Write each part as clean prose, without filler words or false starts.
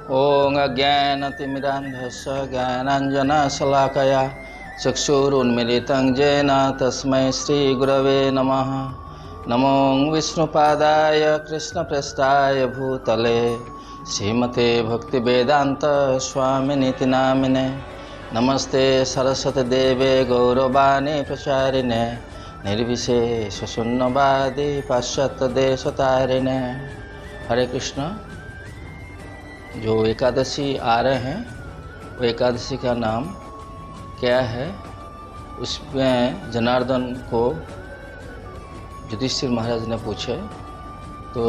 ॐ अज्ञानतिमिरान्धस्य ज्ञानाञ्जनशलाकया चक्षुरुन्मिलितं येन तस्मै श्रीगुरवे नमः। नमो विष्णुपादाय कृष्णप्रेष्ठाय भूतले श्रीमते भक्तिवेदान्त स्वामिनिति नामिने। नमस्ते सरस्वतीदेवे गौरवाणी प्रचारिणे निर्विशेषशून्यवादी पाश्चात्यदेशतारिणे। हरे कृष्ण। जो एकादशी आ रहे हैं वो एकादशी का नाम क्या है, उसमें जनार्दन को युधिष्ठिर महाराज ने पूछे तो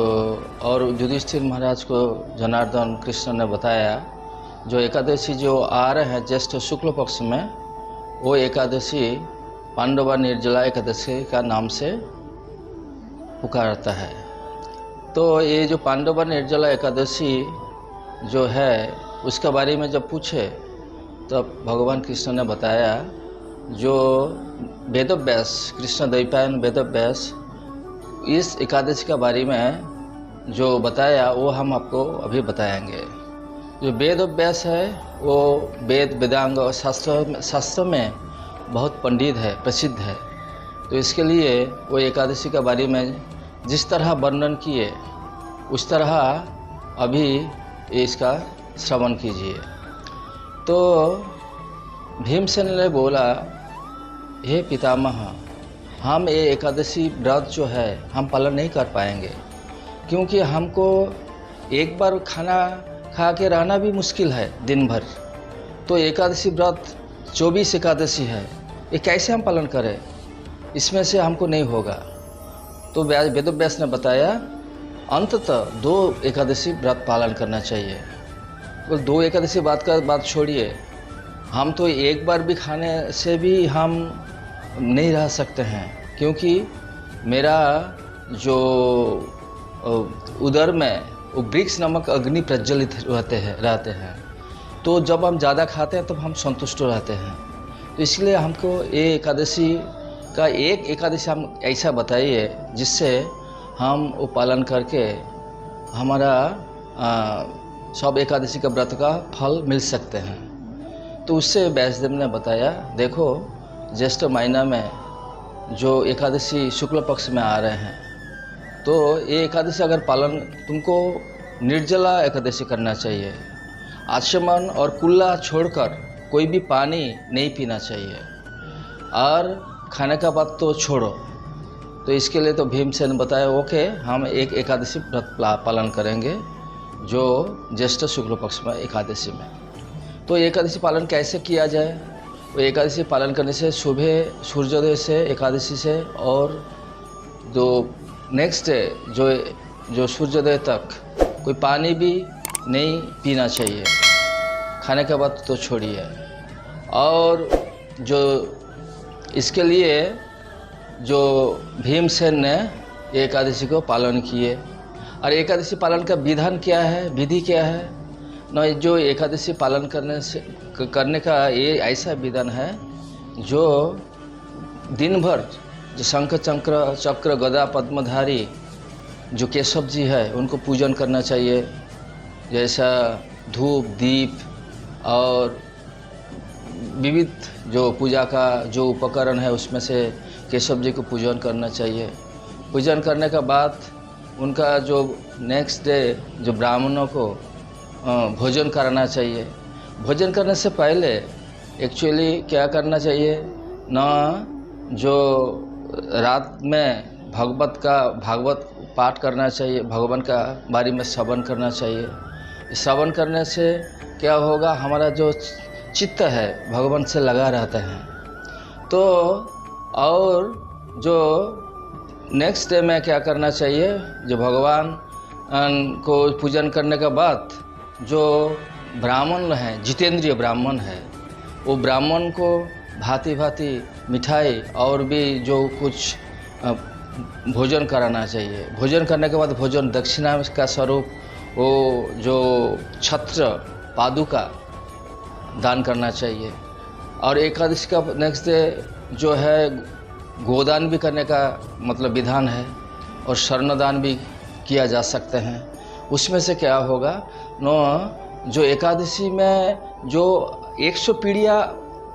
और युधिष्ठिर महाराज को जनार्दन कृष्ण ने बताया जो एकादशी जो आ रहे हैं ज्येष्ठ शुक्ल पक्ष में वो एकादशी पांडवा निर्जला एकादशी का नाम से पुकारता है। तो ये जो पांडवा निर्जला एकादशी जो है उसके बारे में जब पूछे तब भगवान कृष्ण ने बताया जो वेदव्यास कृष्ण द्वैपायन वेदव्यास इस एकादशी के बारे में जो बताया वो हम आपको अभी बताएंगे। जो वेदव्यास है वो वेद वेदांग और शास्त्र में बहुत पंडित है, प्रसिद्ध है। तो इसके लिए वो एकादशी के बारे में जिस तरह वर्णन किए उस तरह अभी इसका श्रवण कीजिए। तो भीमसेन ने बोला, हे पितामह, हम ये एकादशी व्रत जो है हम पालन नहीं कर पाएंगे क्योंकि हमको एक बार खाना खा के रहना भी मुश्किल है दिन भर। तो एकादशी व्रत 24 एकादशी है, ये कैसे हम पालन करें, इसमें से हमको नहीं होगा। तो वेदव्यास ने बताया अंततः 2 एकादशी व्रत पालन करना चाहिए। तो 2 एकादशी बात छोड़िए, हम तो एक बार भी खाने से भी हम नहीं रह सकते हैं क्योंकि मेरा जो उदर में वो वृक्ष नामक अग्नि प्रज्वलित रहते हैं। तो जब हम ज़्यादा खाते हैं तब हम संतुष्ट रहते हैं। तो इसलिए हमको ये एकादशी का एक एकादशी हम ऐसा बताइए जिससे हम वो पालन करके हमारा सब एकादशी का व्रत का फल मिल सकते हैं। तो उससे व्यासदेव ने बताया, देखो ज्येष्ठ महीना में जो एकादशी शुक्ल पक्ष में आ रहे हैं तो ये एकादशी अगर पालन तुमको निर्जला एकादशी करना चाहिए। आचमन और कुल्ला छोड़कर कोई भी पानी नहीं पीना चाहिए और खाने का बात तो छोड़ो। तो इसके लिए तो भीमसेन बताया ओके हम एक एकादशी व्रत पालन करेंगे जो ज्येष्ठ शुक्ल पक्ष में एकादशी में। तो एकादशी पालन कैसे किया जाए, वो एकादशी पालन करने से सुबह सूर्योदय से एकादशी से और जो नेक्स्ट डे जो सूर्योदय तक कोई पानी भी नहीं पीना चाहिए, खाने के बाद तो छोड़िए। और जो इसके लिए जो भीमसेन ने एकादशी को पालन किए। और एकादशी पालन का विधान क्या है, विधि क्या है न, जो एकादशी पालन करने का ये ऐसा विधान है जो दिन भर जो शंख चक्र गदा पद्मधारी जो केशव जी है उनको पूजन करना चाहिए। जैसा धूप दीप और विविध जो पूजा का जो उपकरण है उसमें से केशव जी को पूजन करना चाहिए। पूजन करने के बाद उनका जो नेक्स्ट डे जो ब्राह्मणों को भोजन कराना चाहिए। भोजन करने से पहले एक्चुअली क्या करना चाहिए न, जो रात में भागवत पाठ करना चाहिए, भगवान का बारे में श्रवण करना चाहिए। श्रवण करने से क्या होगा, हमारा जो चित्त है भगवान से लगा रहता है। तो और जो नेक्स्ट डे में क्या करना चाहिए, जो भगवान को पूजन करने के बाद जो ब्राह्मण हैं, जितेंद्रिय ब्राह्मण है, वो ब्राह्मण को भांति भांति मिठाई और भी जो कुछ भोजन कराना चाहिए। भोजन करने के बाद भोजन दक्षिणा का स्वरूप वो जो छत्र पादुका दान करना चाहिए। और एकादशी का नेक्स्ट डे जो है गोदान भी करने का मतलब विधान है और शरणदान भी किया जा सकते हैं। उसमें से क्या होगा नो जो एकादशी में जो 100 पीढ़ियाँ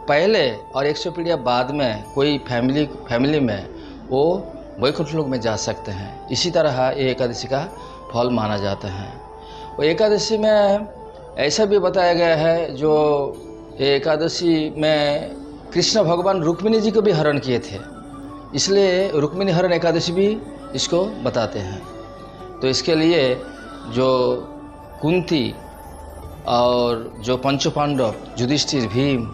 पहले और 100 पीढ़ियाँ बाद में कोई फैमिली में वो वैकुंठ लोक में जा सकते हैं। इसी तरह ये एकादशी का फल माना जाता है। और एकादशी में ऐसा भी बताया गया है, जो एकादशी में कृष्ण भगवान रुक्मिणी जी को भी हरण किए थे, इसलिए रुक्मिणी हरण एकादशी भी इसको बताते हैं। तो इसके लिए जो कुंती और जो पंच पांडव युधिष्ठिर, भीम,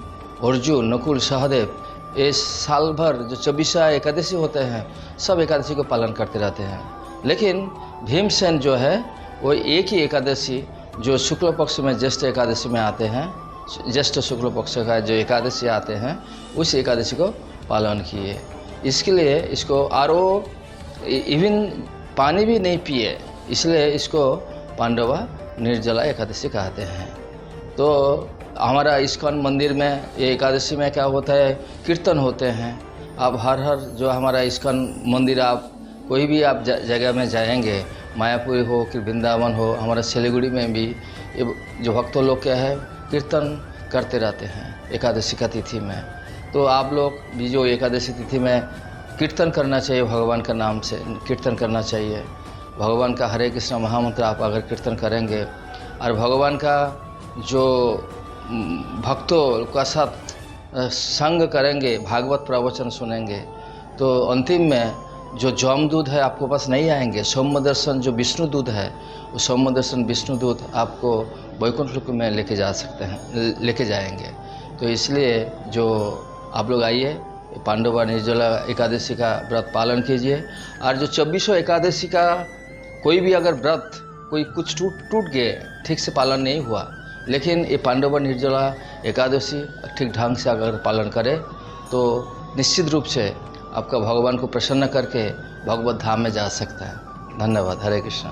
अर्जुन, नकुल, सहदेव, ये साल भर जो 24 एकादशी होते हैं सब एकादशी को पालन करते रहते हैं। लेकिन भीमसेन जो है वो एक ही एकादशी जो शुक्ल पक्ष में ज्येष्ठ एकादशी में आते हैं, ज्येष्ठ शुक्ल पक्ष का जो एकादशी आते हैं उस एकादशी को पालन किए। इसके लिए इसको आरो इवन पानी भी नहीं पिए, इसलिए इसको पांडवा निर्जला एकादशी कहते हैं। तो हमारा इस्कॉन मंदिर में ये एकादशी में क्या होता है, कीर्तन होते हैं। आप हर जो हमारा इस्कॉन मंदिर, आप कोई भी आप जगह में जाएंगे, मायापुरी हो कि वृंदावन हो, हमारा सिलीगुड़ी में भी ये जो भक्तों लोग क्या है कीर्तन करते रहते हैं एकादशी का तिथि में। तो आप लोग भी जो एकादशी तिथि में कीर्तन करना चाहिए, भगवान का नाम से कीर्तन करना चाहिए। भगवान का हरे कृष्ण महामंत्र आप अगर कीर्तन करेंगे और भगवान का जो भक्तों का साथ संग करेंगे, भागवत प्रवचन सुनेंगे, तो अंतिम में जो जमदूत है आपको पास नहीं आएंगे। सौम्य दर्शन जो विष्णु दूत है, वो सौम्य दर्शन विष्णु दूत आपको वैकुंठ लोक में लेके जा सकते हैं, लेके जाएंगे। तो इसलिए जो आप लोग आइए, पांडवा निर्जला एकादशी का व्रत पालन कीजिए। और जो 24 एकादशी का कोई भी अगर व्रत कोई कुछ टूट गए, ठीक से पालन नहीं हुआ, लेकिन ये पांडवा निर्जला एकादशी ठीक ढंग से अगर पालन करे तो निश्चित रूप से आपका भगवान को प्रसन्न करके भगवत धाम में जा सकता है। धन्यवाद। हरे कृष्ण।